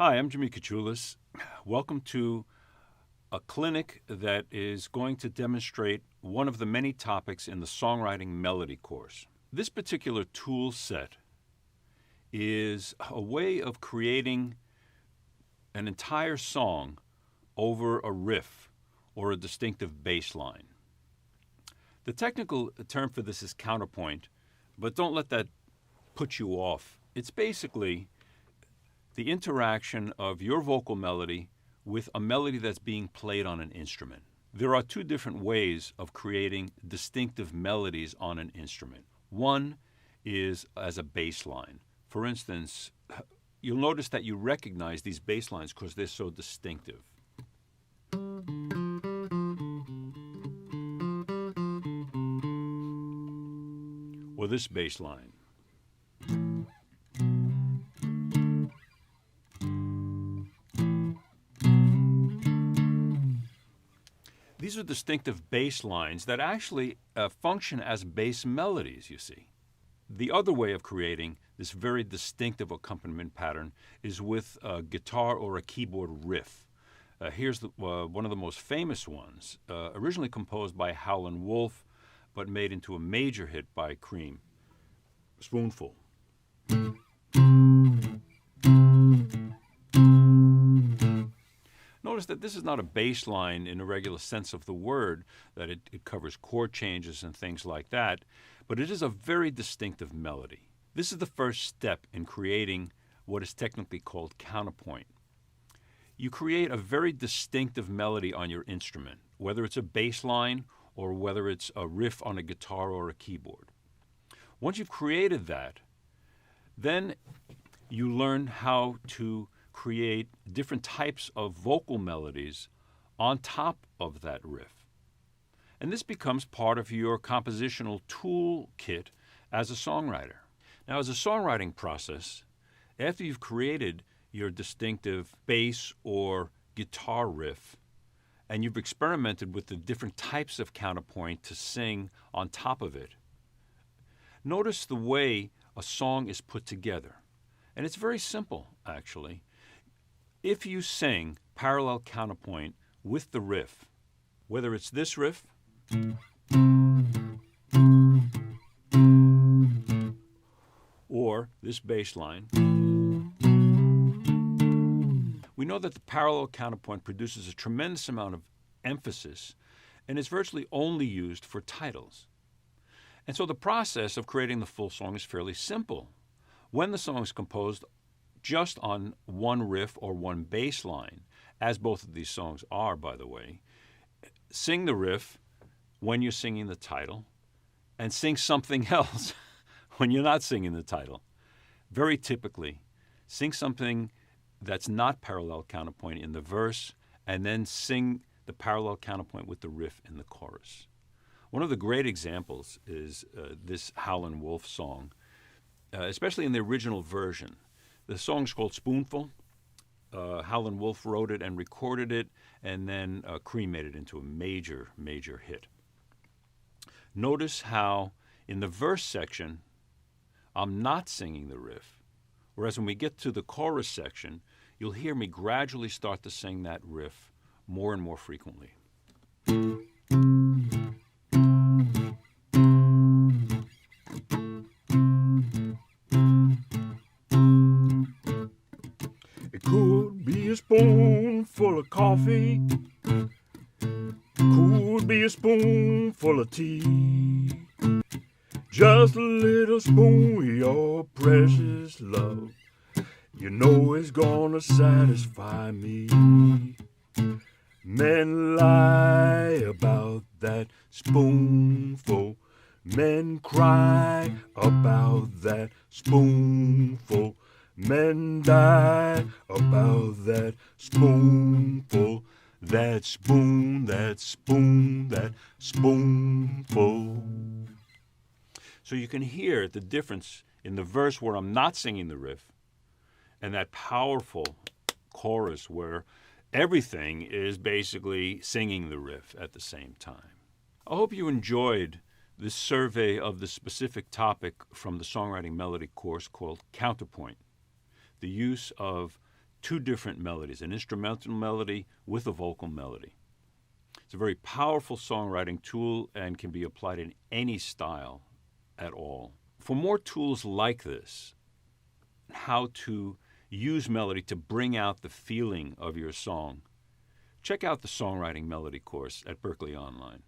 Hi, I'm Jimmy Kachulis. Welcome to a clinic that is going to demonstrate one of the many topics in the Songwriting Melody course. This particular tool set is a way of creating an entire song over a riff or a distinctive bass line. The technical term for this is counterpoint, but don't let that put you off. It's basically the interaction of your vocal melody with a melody that's being played on an instrument. There are two different ways of creating distinctive melodies on an instrument. One is as a bass line. For instance, you'll notice that you recognize these bass lines because they're so distinctive. Or this bass line. These are distinctive bass lines that actually function as bass melodies, you see. The other way of creating this very distinctive accompaniment pattern is with a guitar or a keyboard riff. Here's one of the most famous ones, originally composed by Howlin' Wolf, but made into a major hit by Cream, Spoonful. Notice that this is not a bass line in a regular sense of the word, that it covers chord changes and things like that, but it is a very distinctive melody. This is the first step in creating what is technically called counterpoint. You create a very distinctive melody on your instrument, whether it's a bass line or whether it's a riff on a guitar or a keyboard. Once you've created that, then you learn how to create different types of vocal melodies on top of that riff. And this becomes part of your compositional toolkit as a songwriter. Now, as a songwriting process, after you've created your distinctive bass or guitar riff, and you've experimented with the different types of counterpoint to sing on top of it, notice the way a song is put together. And it's very simple, actually. If you sing parallel counterpoint with the riff, whether it's this riff or this bass line, we know that the parallel counterpoint produces a tremendous amount of emphasis and is virtually only used for titles. And so the process of creating the full song is fairly simple. When the song is composed just on one riff or one bass line, as both of these songs are, by the way, sing the riff when you're singing the title, and sing something else when you're not singing the title. Very typically, sing something that's not parallel counterpoint in the verse, and then sing the parallel counterpoint with the riff in the chorus. One of the great examples is this Howlin' Wolf song, especially in the original version. The song's called Spoonful. Howlin' Wolf wrote it and recorded it, and then Cream made it into a major, major hit. Notice how in the verse section, I'm not singing the riff, whereas when we get to the chorus section, you'll hear me gradually start to sing that riff more and more frequently. It could be a spoonful of coffee, could be a spoonful of tea, just a little spoon of your precious love, you know it's gonna satisfy me. Men lie about that spoonful, men cry about that spoonful, men die about that spoonful, that spoon, that spoon, that spoonful. So you can hear the difference in the verse where I'm not singing the riff and that powerful chorus where everything is basically singing the riff at the same time. I hope you enjoyed this survey of the specific topic from the Songwriting Melody course called Counterpoint, the use of two different melodies, an instrumental melody with a vocal melody. It's a very powerful songwriting tool and can be applied in any style at all. For more tools like this, how to use melody to bring out the feeling of your song, check out the Songwriting Melody course at Berklee Online.